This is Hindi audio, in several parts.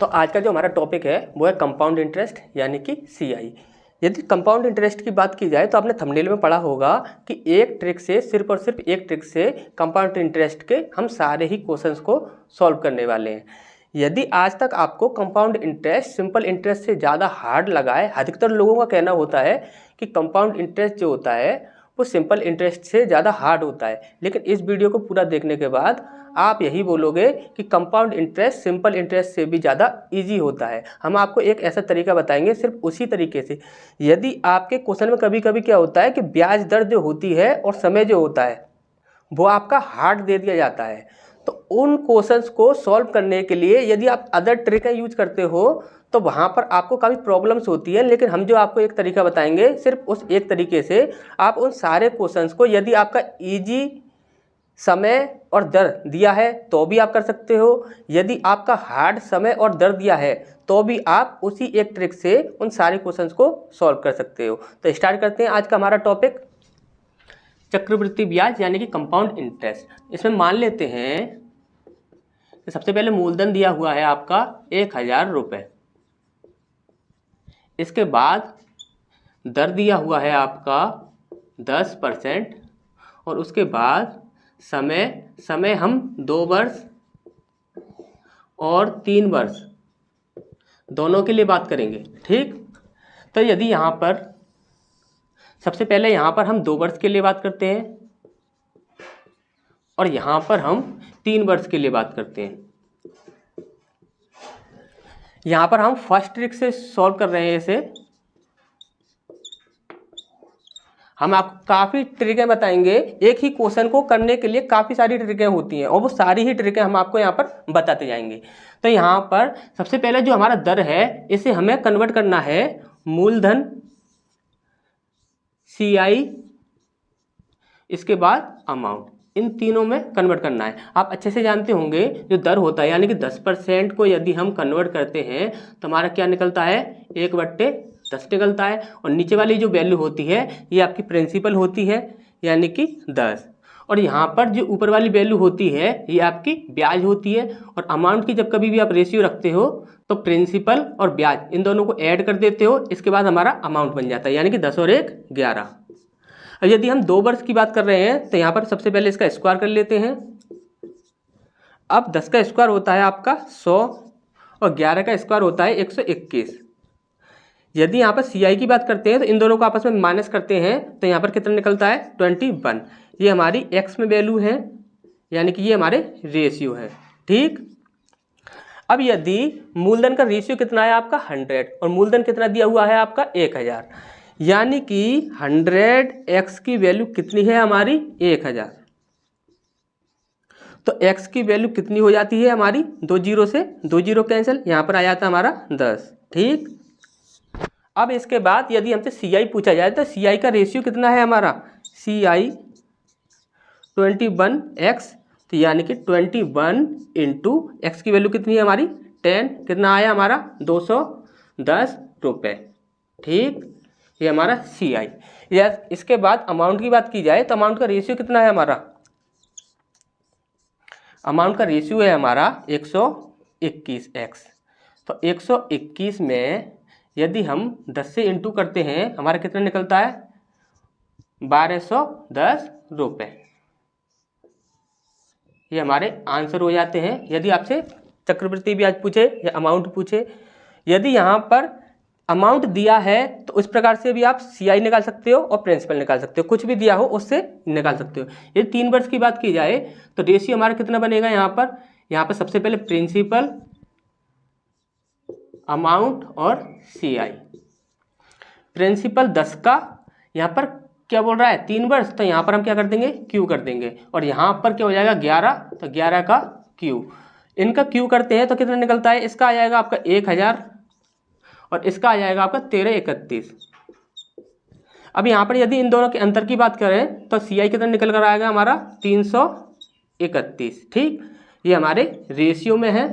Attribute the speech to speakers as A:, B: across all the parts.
A: तो आज का जो हमारा टॉपिक है वो है कंपाउंड इंटरेस्ट यानी कि सीआई। यदि कंपाउंड इंटरेस्ट की बात की जाए तो आपने थंबनेल में पढ़ा होगा कि एक ट्रिक से सिर्फ और सिर्फ एक ट्रिक से कंपाउंड इंटरेस्ट के हम सारे ही क्वेश्चंस को सॉल्व करने वाले हैं। यदि आज तक आपको कंपाउंड इंटरेस्ट सिंपल इंटरेस्ट से ज़्यादा हार्ड लगा है, अधिकतर लोगों का कहना होता है कि कंपाउंड इंटरेस्ट जो होता है वो सिंपल इंटरेस्ट से ज़्यादा हार्ड होता है, लेकिन इस वीडियो को पूरा देखने के बाद आप यही बोलोगे कि कंपाउंड इंटरेस्ट सिंपल इंटरेस्ट से भी ज़्यादा इजी होता है। हम आपको एक ऐसा तरीका बताएंगे सिर्फ उसी तरीके से। यदि आपके क्वेश्चन में कभी कभी क्या होता है कि ब्याज दर जो होती है और समय जो होता है वो आपका हार्ड दे दिया जाता है, तो उन क्वेश्चंस को सॉल्व करने के लिए यदि आप अदर ट्रिकें यूज करते हो तो वहाँ पर आपको काफ़ी प्रॉब्लम्स होती है। लेकिन हम जो आपको एक तरीका बताएंगे सिर्फ उस एक तरीके से आप उन सारे क्वेश्चंस को, यदि आपका इजी समय और दर दिया है तो भी आप कर सकते हो, यदि आपका हार्ड समय और दर दिया है तो भी आप उसी एक ट्रिक से उन सारे क्वेश्चंस को सॉल्व कर सकते हो। तो स्टार्ट करते हैं आज का हमारा टॉपिक, चक्रवृद्धि ब्याज यानी कि कंपाउंड इंटरेस्ट। इसमें मान लेते हैं कि सबसे पहले मूलधन दिया हुआ है आपका 1000 रुपये, इसके बाद दर दिया हुआ है आपका 10% और उसके बाद समय हम 2 वर्ष और 3 वर्ष दोनों के लिए बात करेंगे। ठीक, तो यदि यहाँ पर सबसे पहले यहाँ पर हम 2 वर्ष के लिए बात करते हैं और यहाँ पर हम 3 वर्ष के लिए बात करते हैं। यहाँ पर हम फर्स्ट ट्रिक से सॉल्व कर रहे हैं इसे। हम आपको काफ़ी ट्रिकें बताएंगे, एक ही क्वेश्चन को करने के लिए काफ़ी सारी ट्रिकें होती हैं और वो सारी ही ट्रिकें हम आपको यहाँ पर बताते जाएंगे। तो यहाँ पर सबसे पहले जो हमारा दर है इसे हमें कन्वर्ट करना है मूलधन CI, इसके बाद अमाउंट, इन तीनों में कन्वर्ट करना है। आप अच्छे से जानते होंगे जो दर होता है यानी कि 10% को यदि हम कन्वर्ट करते हैं तो हमारा क्या निकलता है, 1/10 निकलता है। और नीचे वाली जो वैल्यू होती है ये आपकी प्रिंसिपल होती है यानी कि 10, और यहाँ पर जो ऊपर वाली वैल्यू होती है ये आपकी ब्याज होती है। और अमाउंट की जब कभी भी आप रेशियो रखते हो तो प्रिंसिपल और ब्याज इन दोनों को ऐड कर देते हो, इसके बाद हमारा अमाउंट बन जाता है यानी कि 10 और 1 11। और यदि हम 2 वर्ष की बात कर रहे हैं तो यहाँ पर सबसे पहले इसका स्क्वायर कर लेते हैं। अब 10 का स्क्वायर होता है आपका 100 और 11 का स्क्वायर होता है 121। यदि यहाँ पर CI की बात करते हैं तो इन दोनों को आपस में माइनस करते हैं तो यहाँ पर कितना निकलता है 21। ये हमारी x में वैल्यू है यानी कि ये हमारे रेशियो है। ठीक, अब यदि मूलधन का रेशियो कितना है आपका 100 और मूलधन कितना दिया हुआ है आपका 1000, यानी कि 100x की वैल्यू कितनी है हमारी 1000, तो x की वैल्यू कितनी हो जाती है हमारी, 2 जीरो से 2 जीरो कैंसिल, यहाँ पर आ जाता है हमारा 10। ठीक, अब इसके बाद यदि हमसे CI पूछा जाए तो CI का रेशियो कितना है हमारा, CI 21x, तो यानी कि 21 इंटू एक्स की वैल्यू कितनी है हमारी 10, कितना आया हमारा 210 रुपये। ठीक, ये हमारा CI। यस, इसके बाद अमाउंट की बात की जाए तो अमाउंट का रेशियो कितना है हमारा, अमाउंट का रेशियो है हमारा 121x। तो 121 में यदि हम 10 से इंटू करते हैं हमारा कितना निकलता है 1210 रुपये। ये हमारे आंसर हो जाते हैं यदि आपसे चक्रवृद्धि ब्याज पूछे या अमाउंट पूछे। यदि यहाँ पर अमाउंट दिया है तो उस प्रकार से भी आप CI निकाल सकते हो और प्रिंसिपल निकाल सकते हो, कुछ भी दिया हो उससे निकाल सकते हो। यदि 3 वर्ष की बात की जाए तो रेशियो हमारा कितना बनेगा, यहाँ पर सबसे पहले प्रिंसिपल, अमाउंट और CI। प्रिंसिपल 10 का यहाँ पर क्या बोल रहा है 3 वर्ष, तो यहाँ पर हम क्या कर देंगे Q कर देंगे, और यहाँ पर क्या हो जाएगा 11, तो 11 का Q, इनका Q करते हैं तो कितना निकलता है, इसका आ जाएगा आपका 1000 और इसका आ जाएगा आपका 1331। अब यहाँ पर यदि इन दोनों के अंतर की बात करें तो CI कितना निकल कर आएगा हमारा 331। ठीक, ये हमारे रेशियो में है।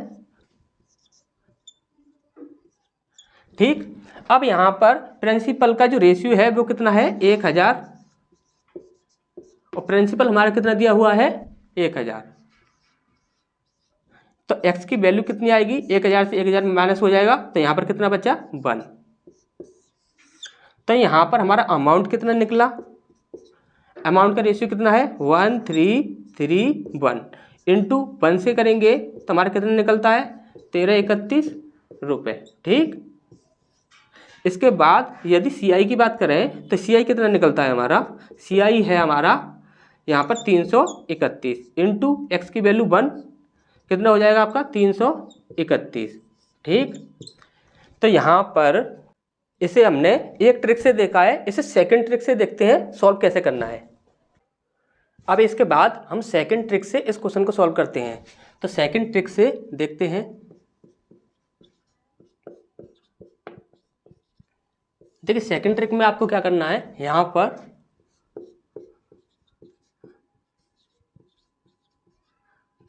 A: ठीक, अब यहाँ पर प्रिंसिपल का जो रेशियो है वो कितना है 1000 और प्रिंसिपल हमारा कितना दिया हुआ है 1000। तो x की वैल्यू कितनी आएगी, 1000 से 1000 माइनस हो जाएगा, तो यहाँ पर कितना बचा 1। तो यहाँ पर हमारा अमाउंट कितना निकला, अमाउंट का रेशियो कितना है 1331 इंटू 1 से करेंगे तो हमारा कितना निकलता है 1331 रुपये। ठीक, इसके बाद यदि CI की बात करें तो CI कितना निकलता है हमारा, CI है हमारा यहाँ पर 331 इंटू एक्स की वैल्यू 1, कितना हो जाएगा आपका 331। ठीक, तो यहाँ पर इसे हमने एक ट्रिक से देखा है, इसे सेकंड ट्रिक से देखते हैं सॉल्व कैसे करना है। अब इसके बाद हम सेकंड ट्रिक से इस क्वेश्चन को सॉल्व करते हैं। तो सेकंड ट्रिक से देखते हैं। देखिए सेकंड ट्रिक में आपको क्या करना है, यहाँ पर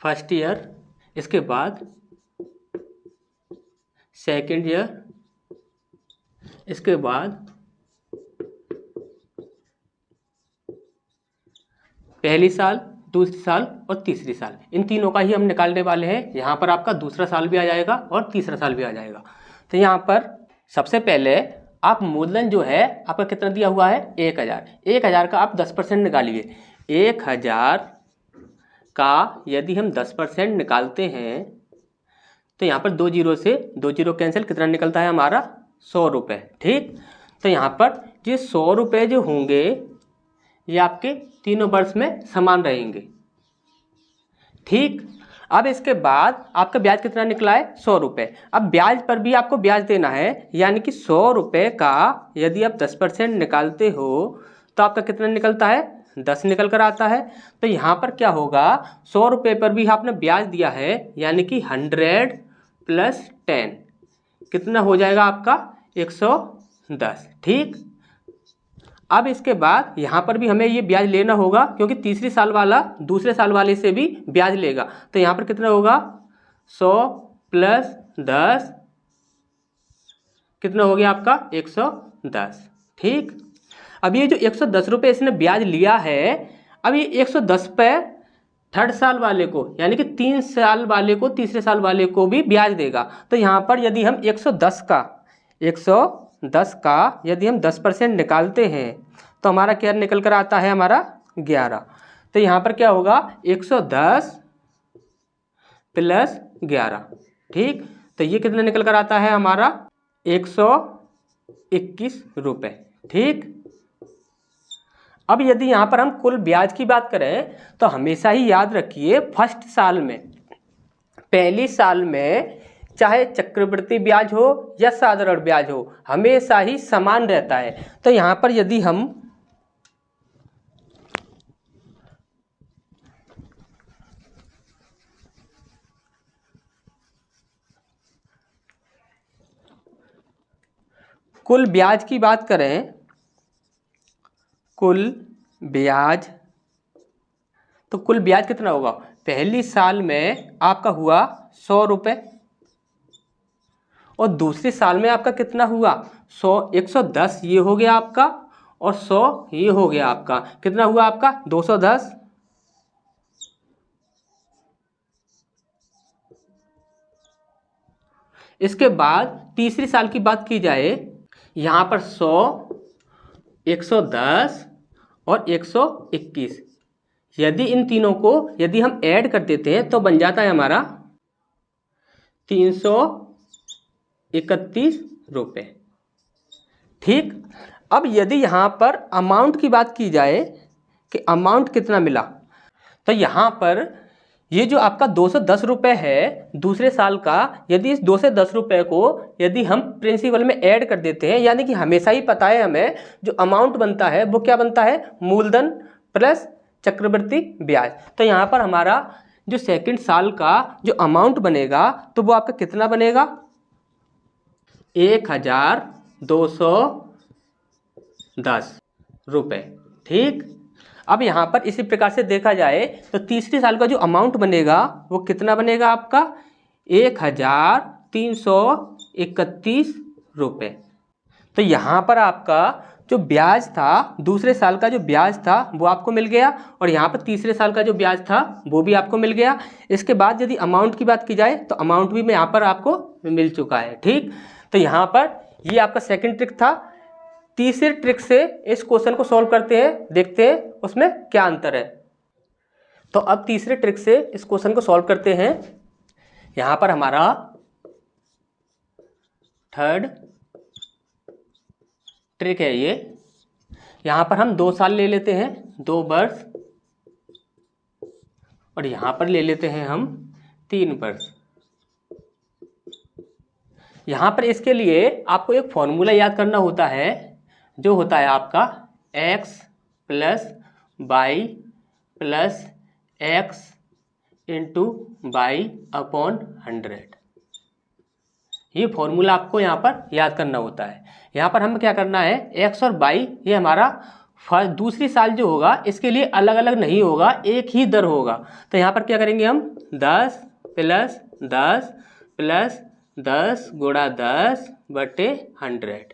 A: फर्स्ट ईयर, इसके बाद सेकंड ईयर, इसके बाद पहली साल, दूसरी साल और तीसरी साल, इन तीनों का ही हम निकालने वाले हैं। यहाँ पर आपका दूसरा साल भी आ जाएगा और तीसरा साल भी आ जाएगा। तो यहाँ पर सबसे पहले आप मूलधन जो है आपका कितना दिया हुआ है 1000, 1000 का आप 10% निकालिए। 1000 का यदि हम 10% निकालते हैं तो यहाँ पर 2 जीरो से 2 जीरो कैंसिल, कितना निकलता है हमारा 100 रुपये। ठीक, तो यहाँ पर ये 100 रुपये जो होंगे ये आपके तीनों वर्ष में समान रहेंगे। ठीक, अब इसके बाद आपका ब्याज कितना निकला है 100 रुपये। अब ब्याज पर भी आपको ब्याज देना है, यानी कि 100 रुपये का यदि आप 10% निकालते हो तो आपका कितना निकलता है 10 निकल कर आता है। तो यहाँ पर क्या होगा, 100 रुपये पर भी आपने ब्याज दिया है, यानी कि 100 + 10 कितना हो जाएगा आपका 110। ठीक, अब इसके बाद यहाँ पर भी हमें ये ब्याज लेना होगा, क्योंकि तीसरी साल वाला दूसरे साल वाले से भी ब्याज लेगा। तो यहाँ पर कितना होगा 100 + 10 कितना हो गया आपका 110। ठीक, अब ये जो 110 रुपये इसने ब्याज लिया है, अब ये 110 पे थर्ड साल वाले को, यानी कि 3 साल वाले को, तीसरे साल वाले को भी ब्याज देगा। तो यहाँ पर यदि हम 110 का यदि हम 10% निकालते हैं तो हमारा क्या निकल कर आता है हमारा 11। तो यहाँ पर क्या होगा 110 + 11। ठीक, तो ये कितना निकल कर आता है हमारा 121 रुपये। ठीक, अब यदि यहाँ पर हम कुल ब्याज की बात करें तो हमेशा ही याद रखिए फर्स्ट साल में, पहली साल में चाहे चक्रवृद्धि ब्याज हो या साधारण ब्याज हो, हमेशा ही समान रहता है। तो यहाँ पर यदि हम कुल ब्याज की बात करें, कुल ब्याज, तो कुल ब्याज कितना होगा, पहली साल में आपका हुआ 100 रुपये और दूसरी साल में आपका कितना हुआ 100, 110 ये हो गया आपका और 100 ये हो गया आपका, कितना हुआ आपका 210। इसके बाद तीसरी साल की बात की जाए, यहाँ पर 100, 110 और 121, यदि इन तीनों को यदि हम ऐड कर देते हैं तो बन जाता है हमारा 331 रुपये। ठीक, अब यदि यहाँ पर अमाउंट की बात की जाए कि अमाउंट कितना मिला, तो यहाँ पर ये जो आपका 210 रुपये है दूसरे साल का, यदि इस 210 रुपये को यदि हम प्रिंसिपल में ऐड कर देते हैं, यानी कि हमेशा ही पता है हमें जो अमाउंट बनता है वो क्या बनता है मूलधन प्लस चक्रवृद्धि ब्याज। तो यहाँ पर हमारा जो सेकंड साल का जो अमाउंट बनेगा तो वो आपका कितना बनेगा 1210 रुपये। ठीक, अब यहाँ पर इसी प्रकार से देखा जाए तो तीसरी साल का जो अमाउंट बनेगा वो कितना बनेगा आपका 1331 रुपये। तो यहाँ पर आपका जो ब्याज था, दूसरे साल का जो ब्याज था वो आपको मिल गया, और यहाँ पर तीसरे साल का जो ब्याज था वो भी आपको मिल गया। इसके बाद यदि अमाउंट की बात की जाए तो अमाउंट भी यहाँ पर आपको मिल चुका है। ठीक, तो यहाँ पर ये आपका सेकंड ट्रिक था। तीसरे ट्रिक से इस क्वेश्चन को सॉल्व करते हैं, देखते हैं उसमें क्या अंतर है। तो अब तीसरे ट्रिक से इस क्वेश्चन को सॉल्व करते हैं। यहाँ पर हमारा थर्ड ट्रिक है ये। यहाँ पर हम 2 साल ले लेते हैं, 2 वर्ष, और यहाँ पर ले लेते हैं हम 3 वर्ष। यहाँ पर इसके लिए आपको एक फॉर्मूला याद करना होता है, जो होता है आपका x + y + x × y/100। ये फॉर्मूला आपको यहाँ पर याद करना होता है। यहाँ पर हमें क्या करना है, x और y ये हमारा दूसरी साल जो होगा इसके लिए अलग अलग नहीं होगा, एक ही दर होगा। तो यहाँ पर क्या करेंगे हम, 10 + 10 + 10 × 10/100।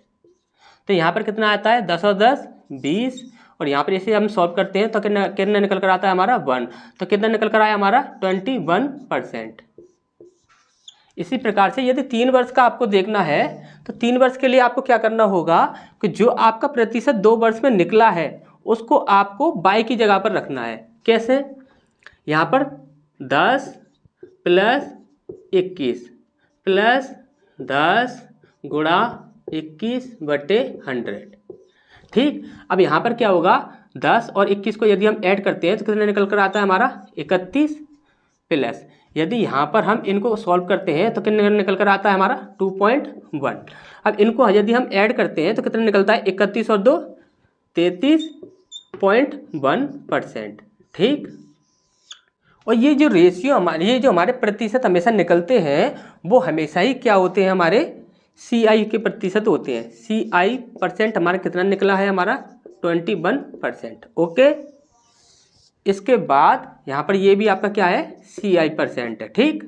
A: तो यहाँ पर कितना आता है, 10 और 10 20, और यहाँ पर इसे हम सॉल्व करते हैं तो कितना निकल कर आता है हमारा 1। तो कितना निकल कर आया हमारा 21%। इसी प्रकार से यदि 3 वर्ष का आपको देखना है तो 3 वर्ष के लिए आपको क्या करना होगा कि जो आपका प्रतिशत 2 वर्ष में निकला है उसको आपको y की जगह पर रखना है। कैसे, यहाँ पर 10 + 21 + 10 × 21/100। ठीक, अब यहाँ पर क्या होगा, 10 और 21 को यदि हम ऐड करते हैं तो कितना निकल कर आता है हमारा 31, प्लस यदि यहाँ पर हम इनको सॉल्व करते हैं तो कितना निकल कर आता है हमारा 2.1। अब इनको यदि हम ऐड करते हैं तो कितना निकलता है, 31 और 2 33.1%। ठीक, और ये जो रेशियो हमारे, ये जो हमारे प्रतिशत हमेशा निकलते हैं वो हमेशा ही क्या होते हैं, हमारे CI के प्रतिशत होते हैं। CI % हमारा कितना निकला है, हमारा 21%। ओके, इसके बाद यहाँ पर ये भी आपका क्या है, CI % है। ठीक,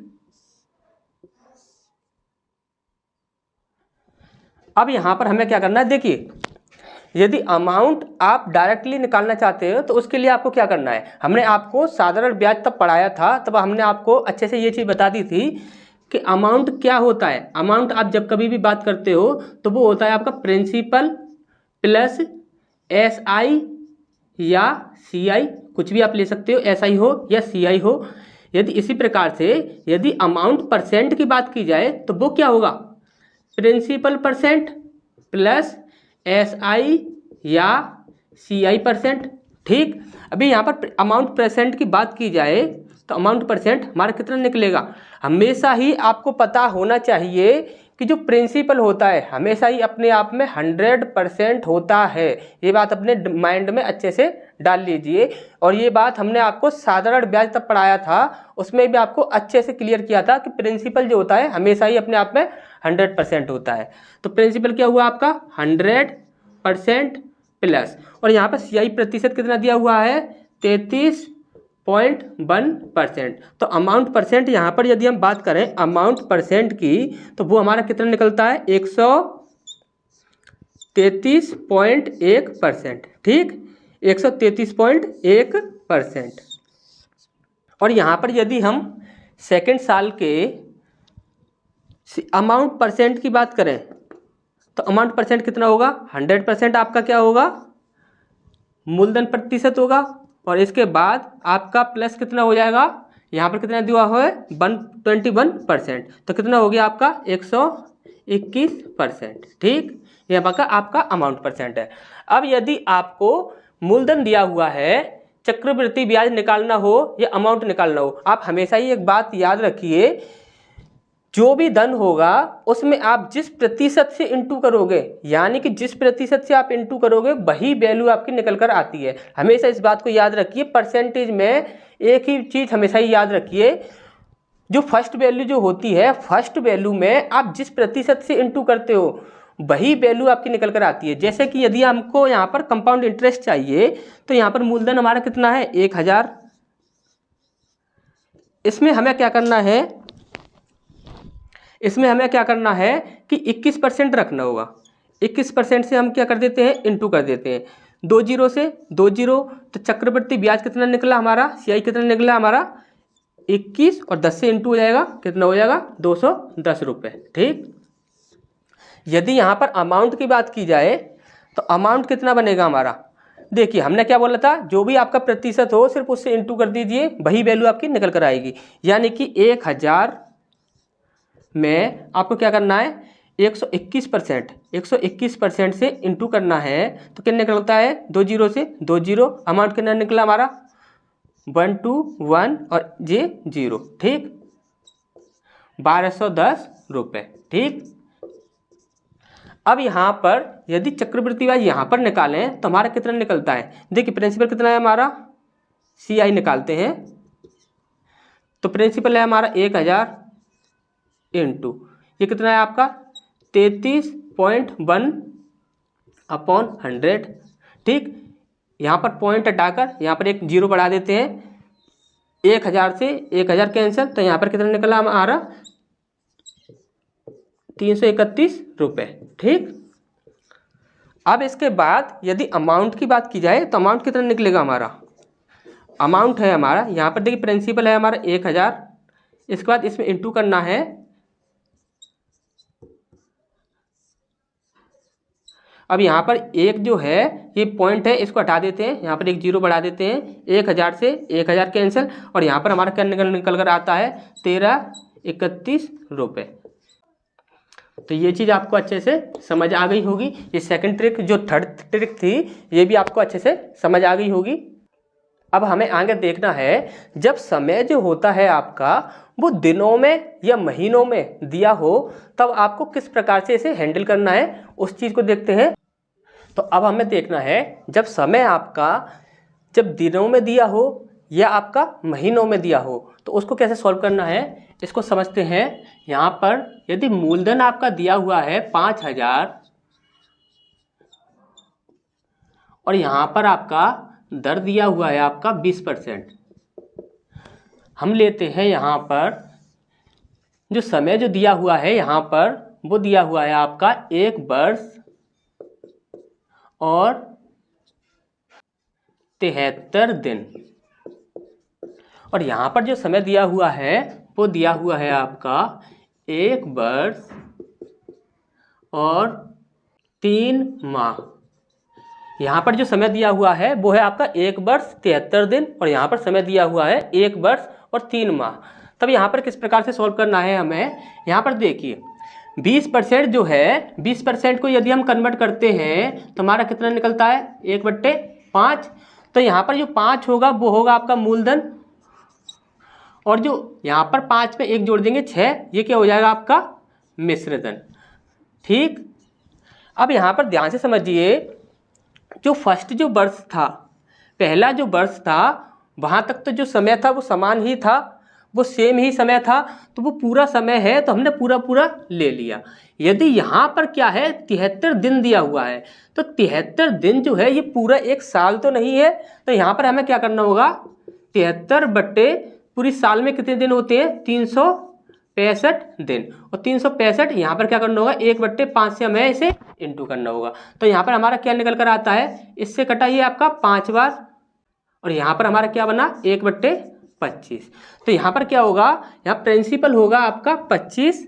A: अब यहाँ पर हमें क्या करना है, देखिए यदि अमाउंट आप डायरेक्टली निकालना चाहते हो तो उसके लिए आपको क्या करना है, हमने आपको साधारण ब्याज तब पढ़ाया था, तब हमने आपको अच्छे से ये चीज़ बता दी थी कि अमाउंट क्या होता है। अमाउंट आप जब कभी भी बात करते हो तो वो होता है आपका प्रिंसिपल प्लस SI या CI, कुछ भी आप ले सकते हो, SI हो या CI हो। यदि इसी प्रकार से यदि अमाउंट % की बात की जाए तो वो क्या होगा, प्रिंसिपल % प्लस SI या CI %। ठीक, अभी यहाँ पर अमाउंट % की बात की जाए तो अमाउंट % हमारा कितना निकलेगा, हमेशा ही आपको पता होना चाहिए कि जो प्रिंसिपल होता है हमेशा ही अपने आप में 100% होता है। ये बात अपने माइंड में अच्छे से डाल लीजिए। और ये बात हमने आपको साधारण ब्याज तब पढ़ाया था, उसमें भी आपको अच्छे से क्लियर किया था कि प्रिंसिपल जो होता है हमेशा ही अपने आप में 100% होता है। तो प्रिंसिपल क्या हुआ आपका 100% प्लस, और यहाँ पर CI प्रतिशत कितना दिया हुआ है 33.1%। तो अमाउंट % यहाँ पर यदि हम बात करें अमाउंट % की तो वो हमारा कितना निकलता है 133.1%। ठीक, 133.1%। और यहाँ पर यदि हम सेकेंड साल के अमाउंट % की बात करें तो अमाउंट % कितना होगा, 100% आपका क्या होगा, मूलधन प्रतिशत होगा, और इसके बाद आपका प्लस कितना हो जाएगा, यहाँ पर कितना दिया हुआ है 21%। तो कितना हो गया आपका 121%। ठीक, ये आपका अमाउंट % है। अब यदि आपको मूलधन दिया हुआ है, चक्रवृद्धि ब्याज निकालना हो या अमाउंट निकालना हो, आप हमेशा ही एक बात याद रखिए, जो भी धन होगा उसमें आप जिस प्रतिशत से इंटू करोगे, यानी कि जिस प्रतिशत से आप इंटू करोगे वही वैल्यू आपकी निकल कर आती है। हमेशा इस बात को याद रखिए। परसेंटेज में एक ही चीज़ हमेशा ही याद रखिए, जो फर्स्ट वैल्यू जो होती है, फर्स्ट वैल्यू में आप जिस प्रतिशत से इंटू करते हो वही वैल्यू आपकी निकल कर आती है। जैसे कि यदि हमको यहाँ पर कंपाउंड इंटरेस्ट चाहिए तो यहाँ पर मूलधन हमारा कितना है 1000। इसमें हमें क्या करना है, कि 21% रखना होगा। 21% से हम क्या कर देते हैं, इंटू कर देते हैं। 2 जीरो से 2 जीरो, तो चक्रवृद्धि ब्याज कितना निकला हमारा, CI कितना निकला हमारा 21, और 10 से इंटू हो जाएगा, कितना हो जाएगा 210 रुपये। ठीक, यदि यहाँ पर अमाउंट की बात की जाए तो अमाउंट कितना बनेगा हमारा, देखिए हमने क्या बोला था, जो भी आपका प्रतिशत हो सिर्फ उससे इंटू कर दीजिए, वही वैल्यू आपकी निकल कर आएगी। यानी कि 1000 में आपको क्या करना है, 121% से इंटू करना है, तो कितना निकलता है, 2 जीरो से 2 जीरो, अमाउंट कितना निकला हमारा 121 और ये 0। ठीक, 1210 रुपये। ठीक, अब यहाँ पर यदि चक्रवृद्धि ब्याज यहाँ पर निकालें तो हमारा कितना निकलता है, देखिए प्रिंसिपल कितना है हमारा, CI निकालते हैं, तो प्रिंसिपल है हमारा 1000 इंटू ये कितना है आपका 33.1/100। ठीक, यहाँ पर पॉइंट हटाकर यहाँ पर एक जीरो बढ़ा देते हैं, 1000 से 1000 कैंसिल, तो यहाँ पर कितना निकला हमारा 331 रुपये। ठीक, अब इसके बाद यदि अमाउंट की बात की जाए तो अमाउंट कितना निकलेगा हमारा, अमाउंट है हमारा यहाँ पर देखिए प्रिंसिपल है हमारा 1000, इसके बाद इसमें इंटू करना है, अब यहाँ पर एक जो है ये पॉइंट है इसको हटा देते हैं, यहाँ पर एक जीरो बढ़ा देते हैं, 1000 से 1000 कैंसिल, और यहाँ पर हमारा क्या निकल कर आता है 1331 रुपये। तो ये चीज़ आपको अच्छे से समझ आ गई होगी। ये सेकंड ट्रिक, जो थर्ड ट्रिक थी ये भी आपको अच्छे से समझ आ गई होगी। अब हमें आगे देखना है, जब समय जो होता है आपका वो दिनों में या महीनों में दिया हो तब आपको किस प्रकार से इसे हैंडल करना है, उस चीज़ को देखते हैं। तो अब हमें देखना है, जब समय आपका जब दिनों में दिया हो या आपका महीनों में दिया हो तो उसको कैसे सॉल्व करना है, इसको समझते हैं। यहाँ पर यदि मूलधन आपका दिया हुआ है 5000 और यहाँ पर आपका दर दिया हुआ है आपका 20%, हम लेते हैं यहाँ पर जो समय जो दिया हुआ है यहाँ पर वो दिया हुआ है आपका 1 वर्ष और 73 दिन, और यहाँ पर जो समय दिया हुआ है वो दिया हुआ है आपका 1 वर्ष और 3 माह। यहाँ पर जो समय दिया हुआ है वो है आपका 1 वर्ष 73 दिन, और यहाँ पर समय दिया हुआ है 1 वर्ष और 3 माह। तब यहाँ पर किस प्रकार से सॉल्व करना है हमें, यहाँ पर देखिए 20% जो है, 20% को यदि हम कन्वर्ट करते हैं तो हमारा कितना निकलता है 1/5। तो यहाँ पर जो 5 होगा वो होगा आपका मूलधन, और जो यहाँ पर 5 में 1 जोड़ देंगे 6, ये क्या हो जाएगा आपका मिश्रधन। ठीक, अब यहाँ पर ध्यान से समझिए, जो फर्स्ट जो वर्ष था, पहला जो वर्ष था, वहाँ तक तो जो समय था वो समान ही था, वो सेम ही समय था, तो वो पूरा समय है तो हमने पूरा पूरा ले लिया। यदि यहाँ पर क्या है 73 दिन दिया हुआ है, तो 73 दिन जो है ये पूरा 1 साल तो नहीं है, तो यहाँ पर हमें क्या करना होगा 73 बट्टे पूरी साल में कितने दिन होते हैं 365 दिन, और 365 यहाँ पर क्या करना होगा 1/5 से हमें इसे इंटू करना होगा। तो यहाँ पर हमारा क्या निकल कर आता है, इससे कटा ये आपका 5 बार, और यहाँ पर हमारा क्या बना 1/25। तो यहाँ पर क्या होगा, यहाँ प्रिंसिपल होगा आपका 25,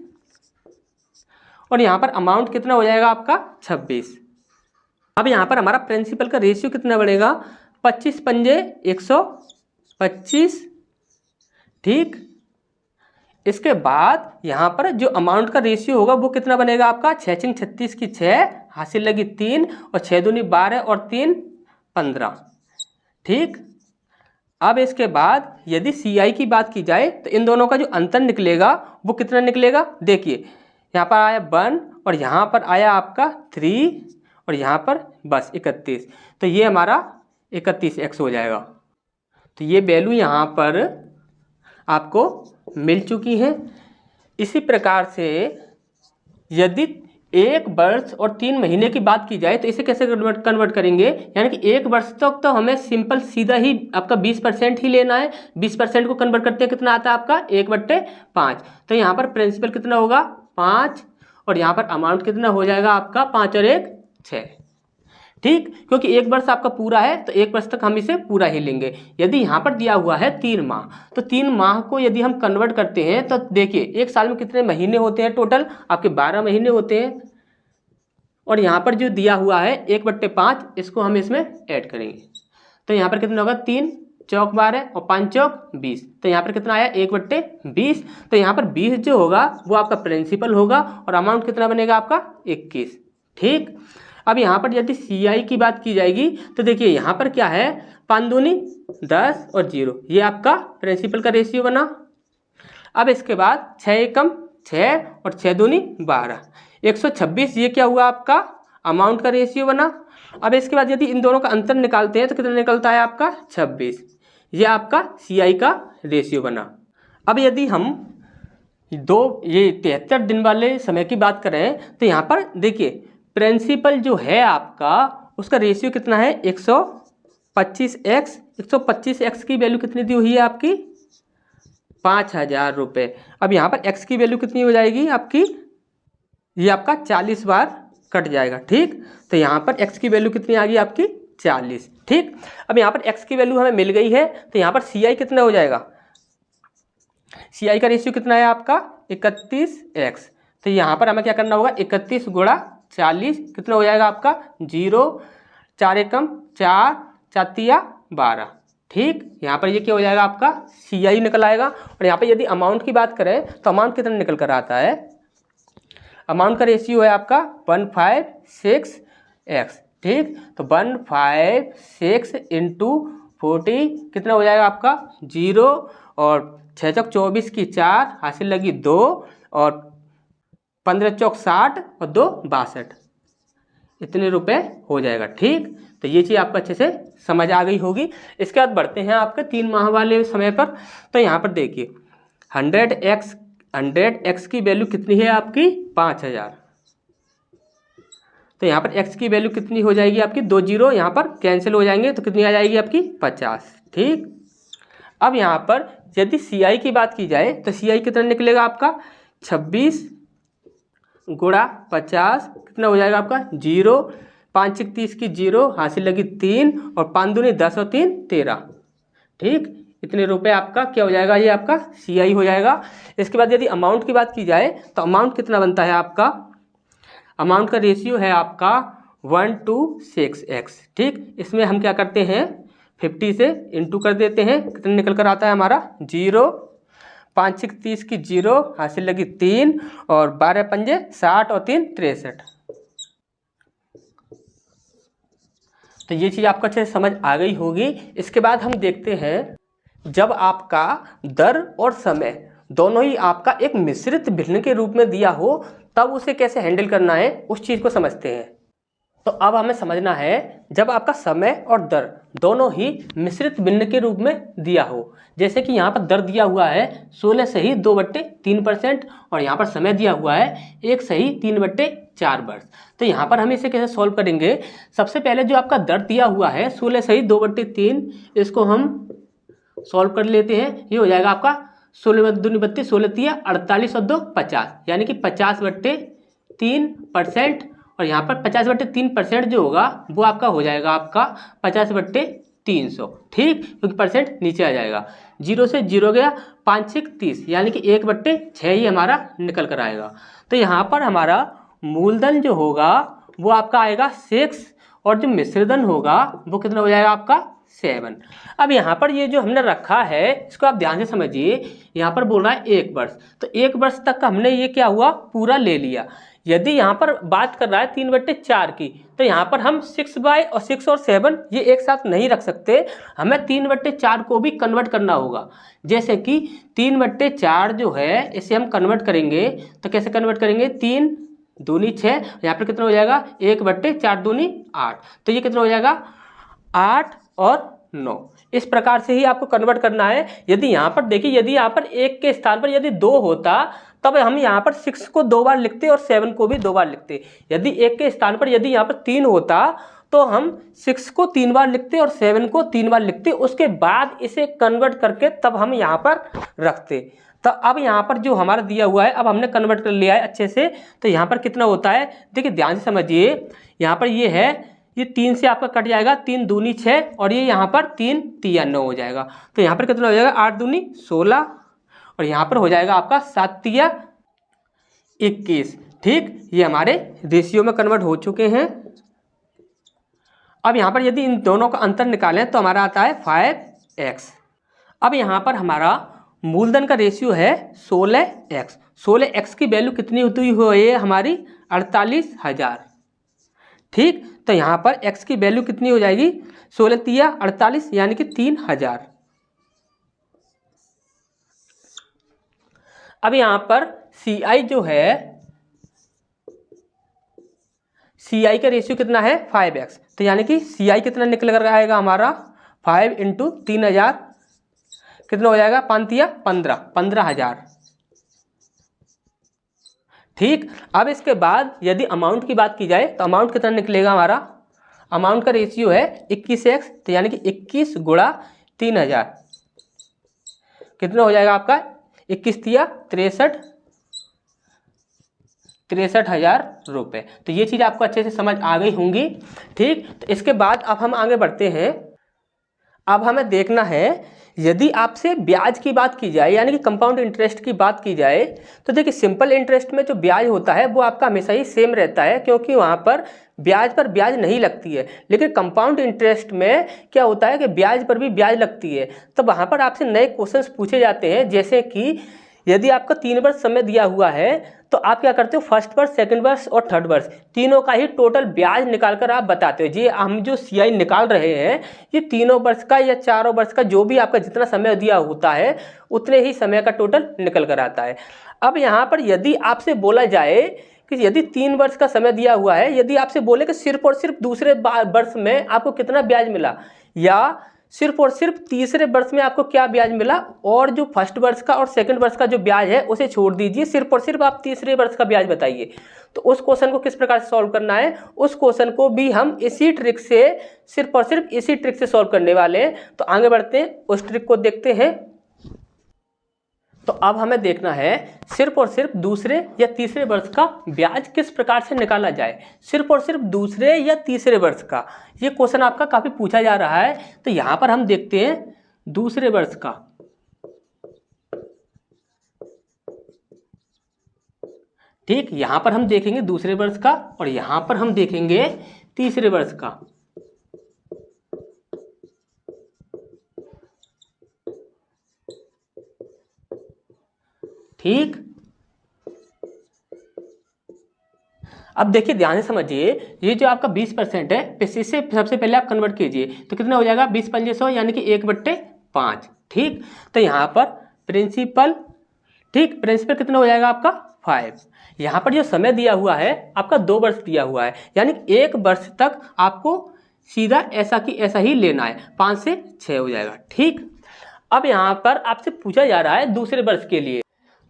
A: और यहाँ पर अमाउंट कितना हो जाएगा आपका 26। अब यहाँ पर हमारा प्रिंसिपल का रेशियो कितना बनेगा 25 पंजे 125। ठीक, इसके बाद यहाँ पर जो अमाउंट का रेशियो होगा वो कितना बनेगा आपका 6 × 36 की 6, हासिल लगी 3, और 6 दूनी 12 और 3 15। ठीक, अब इसके बाद यदि CI की बात की जाए तो इन दोनों का जो अंतर निकलेगा वो कितना निकलेगा, देखिए यहाँ पर आया 1 और यहाँ पर आया आपका 3 और यहाँ पर बस 31, तो ये हमारा 31x हो जाएगा। तो ये वैल्यू यहाँ पर आपको मिल चुकी है। इसी प्रकार से यदि 1 वर्ष और 3 महीने की बात की जाए तो इसे कैसे कन्वर्ट करेंगे, यानी कि 1 वर्ष तक तो हमें सिंपल सीधा ही आपका 20% ही लेना है। 20% को कन्वर्ट करते हैं कितना आता है आपका 1/5। तो यहाँ पर प्रिंसिपल कितना होगा 5, और यहाँ पर अमाउंट कितना हो जाएगा आपका 5 और 1 6। ठीक, क्योंकि 1 वर्ष आपका पूरा है तो 1 वर्ष तक हम इसे पूरा ही लेंगे। यदि यहाँ पर दिया हुआ है 3 माह, तो 3 माह को यदि हम कन्वर्ट करते हैं तो देखिए एक साल में कितने महीने होते हैं, टोटल आपके 12 महीने होते हैं। और यहाँ पर जो दिया हुआ है 1/5, इसको हम इसमें ऐड करेंगे तो यहाँ पर कितना होगा, 3 चौक 12 और 5 चौक 20, तो यहाँ पर कितना आया 1/20। तो यहाँ पर 20 जो होगा वो आपका प्रिंसिपल होगा और अमाउंट कितना बनेगा आपका 21। ठीक, अब यहाँ पर यदि CI की बात की जाएगी तो देखिए यहाँ पर क्या है, 5 दूनी 10 और 0, ये आपका प्रिंसिपल का रेशियो बना। अब इसके बाद 6 एकम 6 और 6 दूनी 12, 126, ये क्या हुआ आपका अमाउंट का रेशियो बना। अब इसके बाद यदि इन दोनों का अंतर निकालते हैं तो कितना निकलता है आपका 26, ये आपका CI का रेशियो बना। अब यदि हम ये 73 दिन वाले समय की बात करें तो यहाँ पर देखिए प्रिंसिपल जो है आपका उसका रेशियो कितना है 125x। 125x की वैल्यू कितनी दी हुई है आपकी 5,000 रुपये। अब यहाँ पर x की वैल्यू कितनी हो जाएगी आपकी, ये आपका 40 बार कट जाएगा। ठीक, तो यहाँ पर x की वैल्यू कितनी आ गई आपकी 40। ठीक, अब यहाँ पर x की वैल्यू हमें मिल गई है तो यहाँ पर CI कितना हो जाएगा, CI का रेशियो कितना है आपका 31x। तो यहाँ पर हमें क्या करना होगा, 31 गुणा 40 कितना हो जाएगा आपका 0, 4 एकम 4, 4 तिया 12। ठीक, यहाँ पर ये क्या हो जाएगा आपका CI निकल आएगा। और यहाँ पर यदि अमाउंट की बात करें तो अमाउंट कितना निकल कर आता है, अमाउंट का रेशियो है आपका 156x। ठीक, तो 156 इंटू 40 कितना हो जाएगा आपका 0 और 6 चौक 24 की 4 हासिल लगी 2 और 15 चौक 60 और 2 62, इतने रुपए हो जाएगा। ठीक, तो ये चीज़ आपको अच्छे से समझ आ गई होगी। इसके बाद बढ़ते हैं आपके 3 माह वाले समय पर। तो यहाँ पर देखिए 100x की वैल्यू कितनी है आपकी 5,000। तो यहाँ पर x की वैल्यू कितनी हो जाएगी आपकी, 2 0 यहाँ पर कैंसिल हो जाएंगे तो कितनी आ जाएगी आपकी 50। ठीक, अब यहाँ पर यदि CI की बात की जाए तो CI कितना निकलेगा आपका 26 गुणा 50 कितना हो जाएगा आपका 0, 5 30 की 0 हासिल लगी 3 और 5 दूनी 10 और 3 13। ठीक, इतने रुपए आपका क्या हो जाएगा, ये आपका CI हो जाएगा। इसके बाद यदि अमाउंट की बात की जाए तो अमाउंट कितना बनता है आपका, अमाउंट का रेशियो है आपका 126x। ठीक, इसमें हम क्या करते हैं 50 से इंटू कर देते हैं, कितना निकल कर आता है हमारा 0, 5 30 की 0 हासिल लगी 3 और 12 पंजे 60 और 3 63। तो ये चीज़ आपको अच्छे से समझ आ गई होगी। इसके बाद हम देखते हैं जब आपका दर और समय दोनों ही आपका एक मिश्रित भिन्न के रूप में दिया हो तब उसे कैसे हैंडल करना है, उस चीज़ को समझते हैं। तो अब हमें समझना है जब आपका समय और दर दोनों ही मिश्रित भिन्न के रूप में दिया हो, जैसे कि यहाँ पर दर दिया हुआ है 16 सही 2/3% और यहाँ पर समय दिया हुआ है 1 सही 3/4 वर्ष। तो यहाँ पर हम इसे कैसे सॉल्व करेंगे, सबसे पहले जो आपका दर दिया हुआ है 16 सही 2/3, इसको हम सॉल्व कर लेते हैं। ये हो जाएगा आपका 16 दूनी 32, 16 तिया 48 और 2 50, यानी कि 50/3%। और यहाँ पर 50/3% जो होगा वो आपका हो जाएगा आपका 50/300। ठीक, क्योंकि परसेंट नीचे आ जाएगा, 0 से 0 गया 5 6 30, यानी कि 1/6 ही हमारा निकल कर आएगा। तो यहाँ पर हमारा मूलधन जो होगा वो आपका आएगा 6 और जो मिश्रधन होगा वो कितना हो जाएगा आपका 7। अब यहाँ पर ये जो हमने रखा है इसको आप ध्यान से समझिए, यहाँ पर बोल रहा है 1 वर्ष, तो 1 वर्ष तक का हमने ये क्या हुआ पूरा ले लिया। यदि यहाँ पर बात कर रहा है 3/4 की, तो यहाँ पर हम 6 और 7 ये एक साथ नहीं रख सकते, हमें 3/4 को भी कन्वर्ट करना होगा। जैसे कि 3/4 जो है इसे हम कन्वर्ट करेंगे तो कैसे कन्वर्ट करेंगे, 3 दूनी 6, यहाँ पर कितना हो जाएगा 1/4 दूनी 8, तो ये कितना हो जाएगा 8 और 9। इस प्रकार से ही आपको कन्वर्ट करना है। यदि यहाँ पर देखिए, यदि यहाँ पर 1 के स्थान पर यदि 2 होता तब हम यहाँ पर 6 को 2 बार लिखते और 7 को भी 2 बार लिखते। यदि 1 के स्थान पर यदि यहाँ पर 3 होता तो हम 6 को 3 बार लिखते और 7 को 3 बार लिखते, उसके बाद इसे कन्वर्ट करके तब हम यहाँ पर रखते। तो अब यहाँ पर जो हमारा दिया हुआ है, अब हमने कन्वर्ट कर लिया है अच्छे से। तो यहाँ पर कितना होता है, देखिए ध्यान से समझिए, यहाँ पर ये है, ये 3 से आपका कट जाएगा, 3 दूनी 6 और ये यहाँ पर 3 तिया 9 हो जाएगा। तो यहाँ पर कितना हो जाएगा, 8 दूनी 16 और यहाँ पर हो जाएगा आपका 7 तिया 21। ठीक, ये हमारे रेशियो में कन्वर्ट हो चुके हैं। अब यहाँ पर यदि इन दोनों का अंतर निकालें तो हमारा आता है 5x। अब यहाँ पर हमारा मूलधन का रेशियो है 16x। 16x की वैल्यू कितनी होती हुई है हमारी, 48,000। ठीक, तो यहाँ पर x की वैल्यू कितनी हो जाएगी, 16 तिया 48 यानी कि 3,000। अब यहाँ पर CI जो है, CI का रेशियो कितना है 5x, तो यानी कि CI कितना निकल कर आएगा हमारा, 5 × 3,000 कितना हो जाएगा, 5 तिया 15,000। ठीक, अब इसके बाद यदि अमाउंट की बात की जाए तो अमाउंट कितना निकलेगा हमारा, अमाउंट का रेशियो है 21x, तो यानी कि 21 × 3,000 कितना हो जाएगा आपका, 21 तिया 63,000 रुपये। तो ये चीज़ आपको अच्छे से समझ आ गई होंगी। ठीक, तो इसके बाद अब हम आगे बढ़ते हैं। अब हमें देखना है, यदि आपसे ब्याज की बात की जाए यानी कि कंपाउंड इंटरेस्ट की बात की जाए, तो देखिए सिंपल इंटरेस्ट में जो ब्याज होता है वो आपका हमेशा ही सेम रहता है, क्योंकि वहाँ पर ब्याज नहीं लगती है। लेकिन कंपाउंड इंटरेस्ट में क्या होता है कि ब्याज पर भी ब्याज लगती है। तो वहाँ पर आपसे नए क्वेश्चंस पूछे जाते हैं, जैसे कि यदि आपका 3 वर्ष समय दिया हुआ है तो आप क्या करते हो, फर्स्ट वर्ष, सेकंड वर्ष और थर्ड वर्ष तीनों का ही टोटल ब्याज निकालकर आप बताते हो। जी हम जो CI निकाल रहे हैं ये तीनों वर्ष का या चारों वर्ष का, जो भी आपका जितना समय दिया होता है उतने ही समय का टोटल निकल कर आता है। अब यहाँ पर यदि आपसे बोला जाए कि यदि 3 वर्ष का समय दिया हुआ है, यदि आपसे बोले कि सिर्फ और सिर्फ दूसरे वर्ष में आपको कितना ब्याज मिला, या सिर्फ और सिर्फ तीसरे वर्ष में आपको क्या ब्याज मिला, और जो फर्स्ट वर्ष का और सेकंड वर्ष का जो ब्याज है उसे छोड़ दीजिए, सिर्फ और सिर्फ आप तीसरे वर्ष का ब्याज बताइए, तो उस क्वेश्चन को किस प्रकार से सॉल्व करना है, उस क्वेश्चन को भी हम इसी ट्रिक से, सिर्फ और सिर्फ इसी ट्रिक से सॉल्व करने वाले हैं। तो आगे बढ़ते हैं, उस ट्रिक को देखते हैं। तो अब हमें देखना है सिर्फ और सिर्फ दूसरे या तीसरे वर्ष का ब्याज किस प्रकार से निकाला जाए। सिर्फ और सिर्फ दूसरे या तीसरे वर्ष का ये क्वेश्चन आपका काफी पूछा जा रहा है। तो यहां पर हम देखते हैं दूसरे वर्ष का। ठीक, यहां पर हम देखेंगे दूसरे वर्ष का और यहां पर हम देखेंगे तीसरे वर्ष का। ठीक, अब देखिए ध्यान से समझिए, ये जो आपका 20% है, इसे सबसे पहले आप कन्वर्ट कीजिए तो कितना हो जाएगा, 20 पंजे 100 यानी कि 1/5। ठीक, तो यहाँ पर प्रिंसिपल, ठीक, प्रिंसिपल कितना हो जाएगा आपका 5। यहाँ पर जो समय दिया हुआ है आपका 2 वर्ष दिया हुआ है, यानी 1 वर्ष तक आपको सीधा ऐसा की ऐसा ही लेना है, 5 से 6 हो जाएगा। ठीक, अब यहाँ पर आपसे पूछा जा रहा है दूसरे वर्ष के लिए,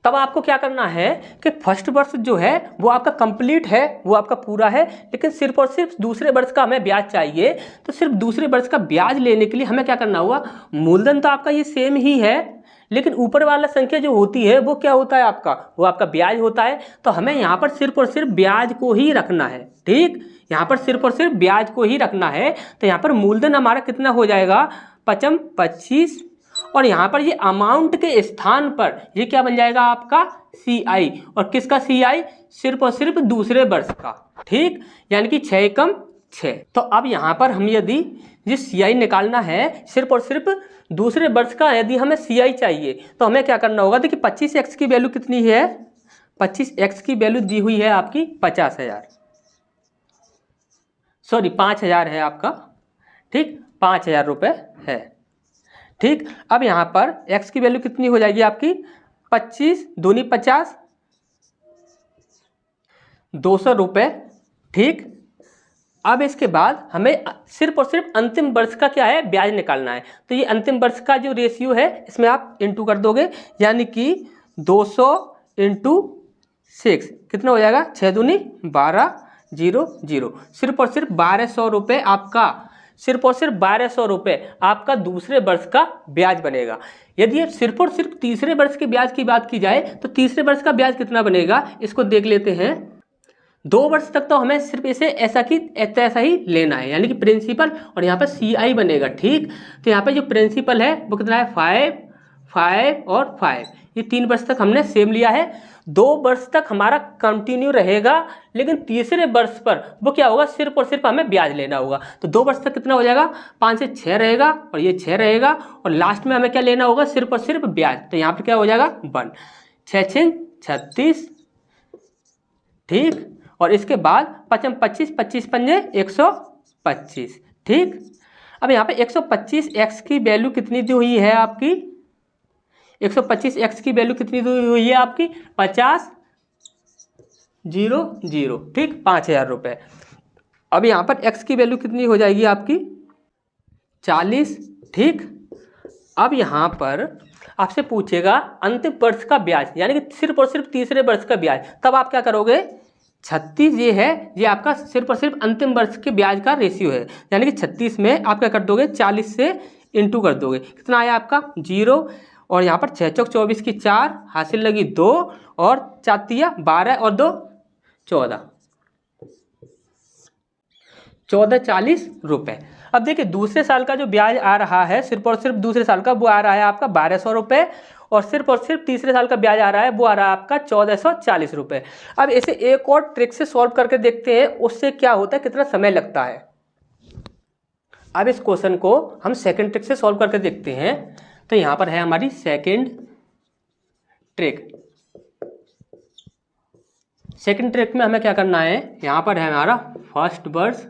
A: तब आपको क्या करना है कि फर्स्ट वर्ष जो है वो आपका कंप्लीट है, वो आपका पूरा है, लेकिन सिर्फ और सिर्फ दूसरे वर्ष का हमें ब्याज चाहिए। तो सिर्फ दूसरे वर्ष का ब्याज लेने के लिए हमें क्या करना हुआ, मूलधन तो आपका ये सेम ही है, लेकिन ऊपर वाला संख्या जो होती है वो क्या होता है आपका, वो आपका ब्याज होता है। तो हमें यहाँ पर सिर्फ और सिर्फ ब्याज को ही रखना है। ठीक, यहाँ पर सिर्फ और सिर्फ ब्याज को ही रखना है। तो यहाँ पर मूलधन हमारा कितना हो जाएगा, 25, और यहाँ पर ये अमाउंट के स्थान पर ये क्या बन जाएगा आपका CI, और किसका CI, सिर्फ और सिर्फ दूसरे वर्ष का। ठीक, यानी कि 6 × 6। तो अब यहाँ पर हम यदि ये CI निकालना है, सिर्फ और सिर्फ दूसरे वर्ष का यदि हमें CI चाहिए तो हमें क्या करना होगा, देखिए 25x की वैल्यू कितनी है, 25x की वैल्यू दी हुई है आपकी 50,000, सॉरी 5,000 है आपका। ठीक, 5,000 रुपये है। ठीक, अब यहाँ पर x की वैल्यू कितनी हो जाएगी आपकी, 25 दूनी 50, 200 रुपये। ठीक, अब इसके बाद हमें सिर्फ और सिर्फ अंतिम वर्ष का क्या है, ब्याज निकालना है। तो ये अंतिम वर्ष का जो रेशियो है इसमें आप इंटू कर दोगे, यानी कि 200 × 6 कितना हो जाएगा, 6 दूनी 12, 0 सिर्फ और सिर्फ 1200 रुपये आपका, सिर्फ और सिर्फ 1200 रुपये आपका दूसरे वर्ष का ब्याज बनेगा। यदि सिर्फ और सिर्फ तीसरे वर्ष के ब्याज की बात की जाए तो तीसरे वर्ष का ब्याज कितना बनेगा इसको देख लेते हैं। 2 वर्ष तक तो हमें सिर्फ इसे ऐसा ही लेना है, यानी कि प्रिंसिपल और यहाँ पर CI बनेगा। ठीक, तो यहाँ पर जो प्रिंसिपल है वो कितना है 5 और 5, ये 3 वर्ष तक हमने सेम लिया है। 2 वर्ष तक हमारा कंटिन्यू रहेगा, लेकिन तीसरे वर्ष पर वो क्या होगा, सिर्फ और सिर्फ हमें ब्याज लेना होगा। तो 2 वर्ष तक कितना हो जाएगा, 5 से 6 रहेगा और ये 6 रहेगा, और लास्ट में हमें क्या लेना होगा, सिर्फ और सिर्फ ब्याज। तो यहाँ पर क्या हो जाएगा 1, 6 36, ठीक, और इसके बाद 5 25, 25 पंजे 125। ठीक, अब यहाँ पे 125x की वैल्यू कितनी दी हुई है आपकी, 125x की वैल्यू कितनी दी हुई है आपकी 50,000, ठीक, 5000 रुपये। अब यहाँ पर x की वैल्यू कितनी हो जाएगी आपकी 40, ठीक। अब यहाँ पर आपसे पूछेगा अंतिम वर्ष का ब्याज, यानी कि सिर्फ और सिर्फ तीसरे वर्ष का ब्याज, तब आप क्या करोगे, 36 ये है, ये आपका सिर्फ और सिर्फ अंतिम वर्ष के ब्याज का रेशियो है, यानी कि 36 में आप क्या कर दोगे, 40 से इंटू कर दोगे, कितना आया आपका 0, और यहाँ पर 6 चौक 24 की 4 हासिल लगी 2, और 4 तिया 12 और 2 14, 1440 रुपये। अब देखिए दूसरे साल का जो ब्याज आ रहा है सिर्फ और सिर्फ दूसरे साल का, वो आ रहा है आपका 1200 रुपये, और सिर्फ तीसरे साल का ब्याज आ रहा है वो आ रहा है आपका 1440 रुपये। अब इसे एक और ट्रिक से सॉल्व करके देखते हैं, उससे क्या होता है, कितना समय लगता है। अब इस क्वेश्चन को हम सेकंड ट्रिक से सॉल्व करके देखते हैं। तो यहाँ पर है हमारी सेकंड ट्रिक। सेकंड ट्रिक में हमें क्या करना है, यहाँ पर है हमारा फर्स्ट वर्ष,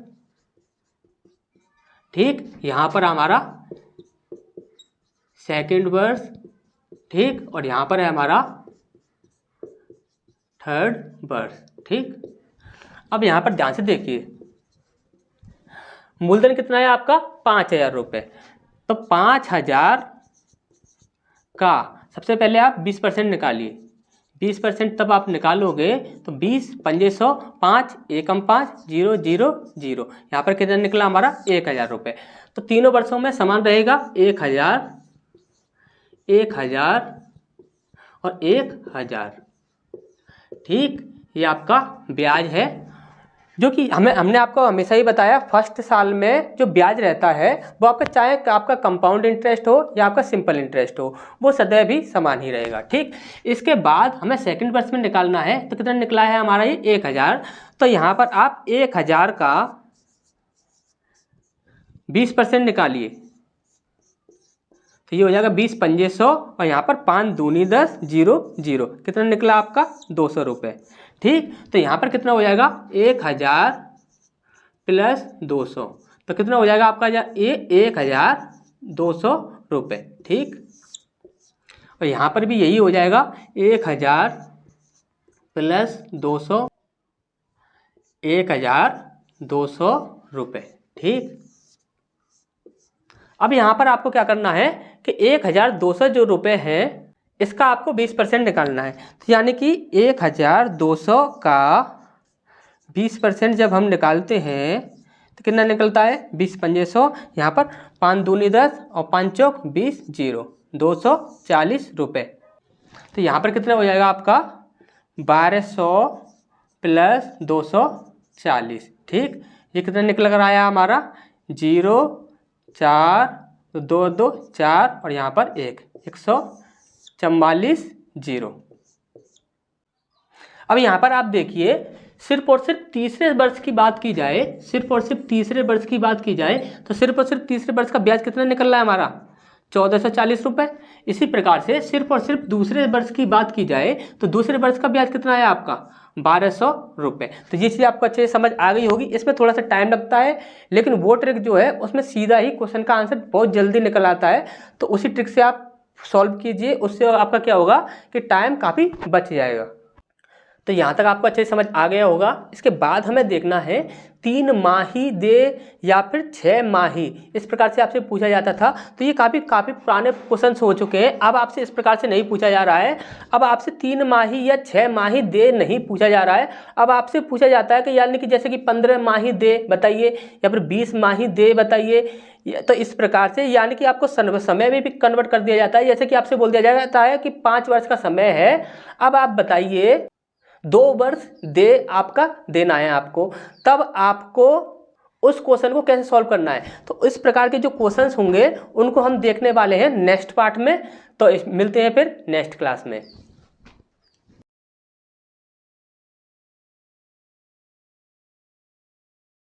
A: ठीक, यहाँ पर हमारा सेकंड वर्ष, ठीक, और यहाँ पर है हमारा थर्ड वर्ष, ठीक। अब यहाँ पर ध्यान से देखिए, मूलधन कितना है आपका 5000 रुपये। तो 5000 का सबसे पहले आप 20% निकालिए, 20% तब आप निकालोगे तो 20 पंजे 100, 5 एकम 5 0 0 0, यहाँ पर कितना निकला हमारा 1000 रुपये। तो तीनों वर्षों में समान रहेगा 1000, 1000 और 1000, ठीक। ये आपका ब्याज है, जो कि हमने आपको हमेशा ही बताया, फर्स्ट साल में जो ब्याज रहता है वो आपका, चाहे आपका कंपाउंड इंटरेस्ट हो या आपका सिंपल इंटरेस्ट हो, वो सदैव भी समान ही रहेगा, ठीक। इसके बाद हमें सेकंड वर्ष में निकालना है, तो कितना निकला है हमारा ये 1000। तो यहाँ पर आप 1000 का 20% निकालिए, तो ये हो जाएगा 20 पंजे 100, और यहाँ पर 5 दूनी 10 0 0, कितना निकला आपका 200 रुपये, ठीक। तो यहाँ पर कितना हो जाएगा 1000 प्लस 200, तो कितना हो जाएगा आपका 1200 रुपये, ठीक। और यहाँ पर भी यही हो जाएगा 1000 प्लस 200, 1200 रुपये, ठीक। अब यहाँ पर आपको क्या करना है कि 1200 जो रुपये हैं इसका आपको 20% निकालना है। तो यानी कि 1200 का 20% जब हम निकालते हैं तो कितना निकलता है 20 पंजे 100, यहाँ पर 5 दूनी 10 और 5 चौक 20 0, 240 रुपये। तो यहाँ पर कितना हो जाएगा आपका 1200 प्लस 240, ठीक। ये कितना निकल कर आया हमारा 0 4 2 2 4 और यहाँ पर 144 0। अब यहाँ पर आप देखिए, सिर्फ और सिर्फ तीसरे वर्ष की बात की जाए, सिर्फ और सिर्फ तीसरे वर्ष की बात की जाए तो सिर्फ और सिर्फ तीसरे वर्ष का ब्याज कितना निकल रहा है हमारा 1440 रुपये। इसी प्रकार से सिर्फ और सिर्फ दूसरे वर्ष की बात की जाए तो दूसरे वर्ष का ब्याज कितना है आपका 1200 रुपये। तो ये चीज़ आपको अच्छे से समझ आ गई होगी। इसमें थोड़ा सा टाइम लगता है, लेकिन वो ट्रिक जो है उसमें सीधा ही क्वेश्चन का आंसर बहुत जल्दी निकल आता है। तो उसी ट्रिक से आप सॉल्व कीजिए, उससे आपका क्या होगा कि टाइम काफ़ी बच जाएगा। तो यहाँ तक आपको अच्छे से समझ आ गया होगा। इसके बाद हमें देखना है 3 माही दे या फिर 6 माही, इस प्रकार से आपसे पूछा जाता था। तो ये काफ़ी पुराने क्वेश्चंस हो चुके हैं। अब आपसे इस प्रकार से नहीं पूछा जा रहा है। अब आपसे 3 माही या 6 माही दे नहीं पूछा जा रहा है। अब आपसे पूछा जाता है कि यानी कि जैसे कि 15 माही दे बताइए या फिर 20 माही दे बताइए। तो इस प्रकार से यानी कि आपको समय में भी कन्वर्ट कर दिया जाता है। जैसे कि आपसे बोल दिया जाता है कि 5 वर्ष का समय है, अब आप बताइए 2 वर्ष दे आपका देना है आपको, तब आपको उस क्वेश्चन को कैसे सॉल्व करना है। तो इस प्रकार के जो क्वेश्चंस होंगे उनको हम देखने वाले हैं नेक्स्ट पार्ट में। तो मिलते हैं फिर नेक्स्ट क्लास में।